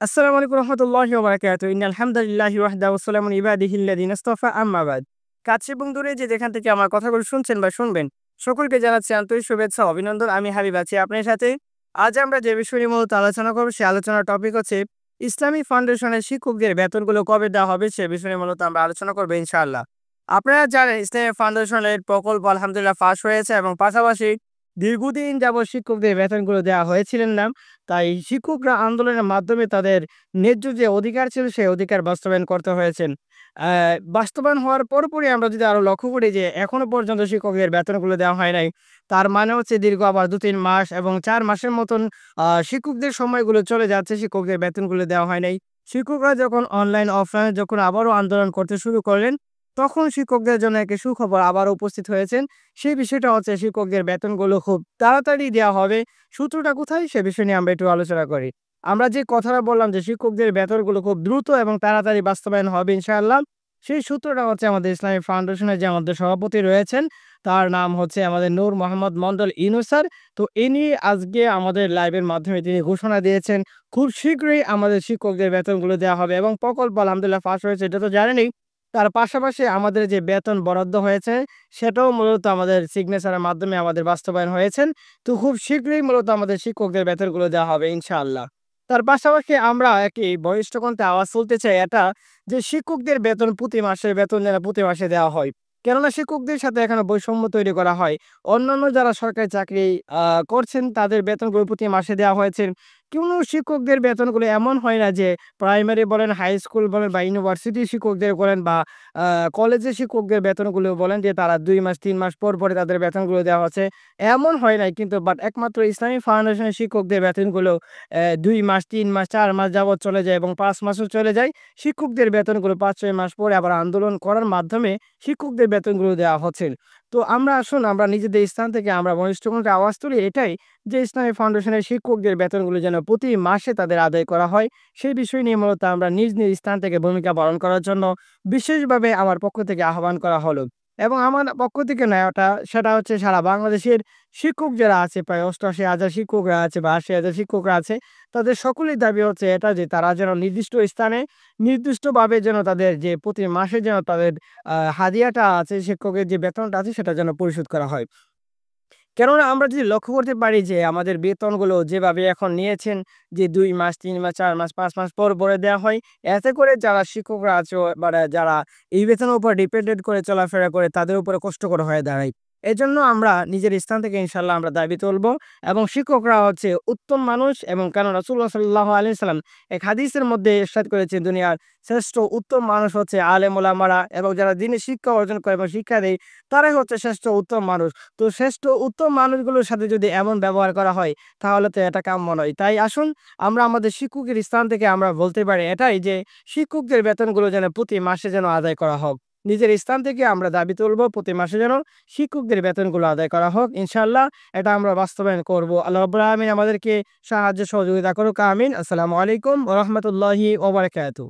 আসসালামু আলাইকুম রহমতুল্লাহি ওয়া বারাকাতুহু। ইন্নাল হামদালিল্লাহি ওয়াহদাহু ওয়া সালামুন ইবাদিহিল্লাযিনা ইসতাফা আম্মা বাদ। কাছে এবং দূরে যে যেখান থেকে আমার কথাগুলো শুনছেন বা শুনবেন, সকলকে জানাচ্ছি আন্তরিক শুভেচ্ছা ও অভিনন্দন। আমি হাবিব আছি আপনার সাথে। আজ আমরা যে বিষয় নিয়ে মূলত আলোচনা করব, সে আলোচনার টপিক হচ্ছে ইসলামী ফাউন্ডেশনের শিক্ষকদের বেতনগুলো কবে দেওয়া হবে, সে বিষয় নিয়ে মূলত আমরা আলোচনা করব ইনশাআল্লাহ। আপনারা জানেন ইসলামী ফাউন্ডেশনের প্রকল্প আলহামদুলিল্লাহ পাস হয়েছে এবং পাশাপাশি দীর্ঘদিন যাবৎ শিক্ষকদের বেতনগুলো দেওয়া হয়েছিলেন না। তাই শিক্ষকরা আন্দোলনের মাধ্যমে তাদের ন্যায্য যে অধিকার ছিল, সেই অধিকার বাস্তবায়ন করতে হয়েছেন। বাস্তবায়ন হওয়ার পরপরই আমরা যদি আরো লক্ষ্য করি যে এখনো পর্যন্ত শিক্ষকদের বেতনগুলো দেওয়া হয় নাই। তার মানে হচ্ছে দীর্ঘ আবার ২-৩ মাস এবং ৪ মাসের মতন শিক্ষকদের সময়গুলো চলে যাচ্ছে, শিক্ষকদের বেতনগুলো দেওয়া হয় নাই। শিক্ষকরা যখন অনলাইন, অফলাইনে যখন আবারও আন্দোলন করতে শুরু করলেন, তখন শিক্ষকদের জন্য একটি সুখবর আবারও উপস্থিত হয়েছেন। সেই বিষয়টা হচ্ছে শিক্ষকদের বেতনগুলো খুব তাড়াতাড়ি দেওয়া হবে। সূত্রটা কোথায়? সে বিষয় নিয়ে আমরা একটু আলোচনা করি। আমরা যে কথাটা বললাম যে শিক্ষকদের বেতনগুলো খুব দ্রুত এবং তাড়াতাড়ি বাস্তবায়ন হবে ইনশাআল্লাহ। সেই সূত্রটা হচ্ছে আমাদের ইসলামিক ফাউন্ডেশনের যে আমাদের সভাপতি রয়েছেন, তার নাম হচ্ছে আমাদের নূর মোহাম্মদ মন্ডল ইনু স্যার। তো ইনি আজকে আমাদের লাইভের মাধ্যমে তিনি ঘোষণা দিয়েছেন, খুব শীঘ্রই আমাদের শিক্ষকদের বেতনগুলো দেওয়া হবে এবং প্রকল্প আলহামদুলিল্লাহ পাস হয়েছে, এটা তো জানেনই। তার পাশাপাশি আমাদের যে বেতন বরাদ্দ হয়েছে, সেটাও মূলত আমাদের সিগনেচারের মাধ্যমে আমাদের বাস্তবায়ন হয়েছেন। তো খুব শীঘ্রই মূলত আমাদের শিক্ষকদের বেতনগুলো দেওয়া হবে ইনশাআল্লাহ। তার পাশাপাশি আমরা একই বলিষ্ঠ কণ্ঠে আওয়াজ তুলতে চাই এটা, যে শিক্ষকদের বেতন প্রতি মাসের বেতন যেন প্রতি মাসে দেওয়া হয়। কেননা শিক্ষকদের সাথে এখানে বৈষম্য তৈরি করা হয়। অন্যান্য যারা সরকারি চাকরি করছেন, তাদের বেতনগুলো প্রতি মাসে দেওয়া হয়েছে। কোনো শিক্ষকদের বেতনগুলো এমন হয় না যে প্রাইমারি বলেন, হাই স্কুল বলেন বা ইউনিভার্সিটি শিক্ষকদের বলেন বা কলেজের শিক্ষকদের বেতনগুলো বলেন যে তারা ২ মাস ৩ মাস পর পরে তাদের বেতনগুলো দেওয়া হচ্ছে। এমন হয় নাই কিন্তু, বাট একমাত্র ইসলামী ফাউন্ডেশনের শিক্ষকদের বেতনগুলো ২ মাস, ৩ মাস, ৪ মাস যাবৎ চলে যায় এবং ৫ মাসও চলে যায়। শিক্ষকদের বেতনগুলো ৫-৬ মাস পরে আবার আন্দোলন করার মাধ্যমে শিক্ষকদের বেতনগুলো দেওয়া হচ্ছে। তো আমরা আসুন আমরা নিজেদের স্থান থেকে আমরা বলিষ্ঠ কণ্ঠে আওয়াজ তুলি এটাই, যে ইসলামী ফাউন্ডেশনের শিক্ষকদের বেতনগুলো যেন প্রতি মাসে তাদের আদায় করা হয়। সেই বিষয় নিয়ে মূলত আমরা নিজ নিজ স্থান থেকে ভূমিকা পালন করার জন্য বিশেষভাবে আমার পক্ষ থেকে আহ্বান করা হলো। এবং আমার পক্ষ থেকে না, সেটা হচ্ছে সারা বাংলাদেশের শিক্ষক যারা আছে, প্রায় ৮৮,০০০ শিক্ষকরা আছে বা ৮০,০০০ শিক্ষকরা আছে, তাদের সকলের দাবি হচ্ছে এটা যে তারা যেন নির্দিষ্ট স্থানে নির্দিষ্টভাবে যেন তাদের যে প্রতি মাসে যেন তাদের হাদিয়াটা আছে, শিক্ষকের যে বেতনটা আছে, সেটা যেন পরিশোধ করা হয়। কেননা আমরা যদি লক্ষ্য করতে পারি যে আমাদের বেতনগুলো যেভাবে এখন নিয়েছেন, যে ২ মাস, ৩ মাস, ৪ মাস, ৫ মাস পর পরে দেওয়া হয়। এতে করে যারা শিক্ষকরা আছে মানে যারা এই বেতনের উপর ডিপেন্ডেন্ট করে চলাফেরা করে, তাদের উপরে কষ্টকর হয়ে দাঁড়ায়। এজন্য আমরা নিজের স্থান থেকে ইনশাআল্লাহ আমরা দাবি তুলব এবং শিক্ষকরা হচ্ছে উত্তম মানুষ, এবং কেন রাসূলুল্লাহ সাল্লাল্লাহু আলাইহি সাল্লাম এক হাদিসের মধ্যে ইরশাদ করেছেন, দুনিয়ার শ্রেষ্ঠ উত্তম মানুষ হচ্ছে আলেম ওলামারা, এবং যারা দ্বীনের শিক্ষা অর্জন করে এবং শিক্ষা দেয়, তারাই হচ্ছে শ্রেষ্ঠ উত্তম মানুষ। তো শ্রেষ্ঠ উত্তম মানুষগুলোর সাথে যদি এমন ব্যবহার করা হয়, তাহলে তো এটা কাম্য নয়। তাই আসুন আমরা আমাদের শিক্ষকের স্থান থেকে আমরা বলতে পারি এটাই, যে শিক্ষকদের বেতনগুলো যেন প্রতি মাসে যেন আদায় করা হোক। নিজের স্থান থেকে আমরা দাবি তুলব প্রতি মাসে যেন শিক্ষকদের বেতনগুলো আদায় করা হোক ইনশাআল্লাহ। এটা আমরা বাস্তবায়ন করব। আল্লাহ রাব্বুল আলামিন আমাদেরকে সাহায্য সহযোগিতা করুক। আমিন। আসসালামু আলাইকুম ওয়া রাহমাতুল্লাহি ওয়া বারাকাতুহু।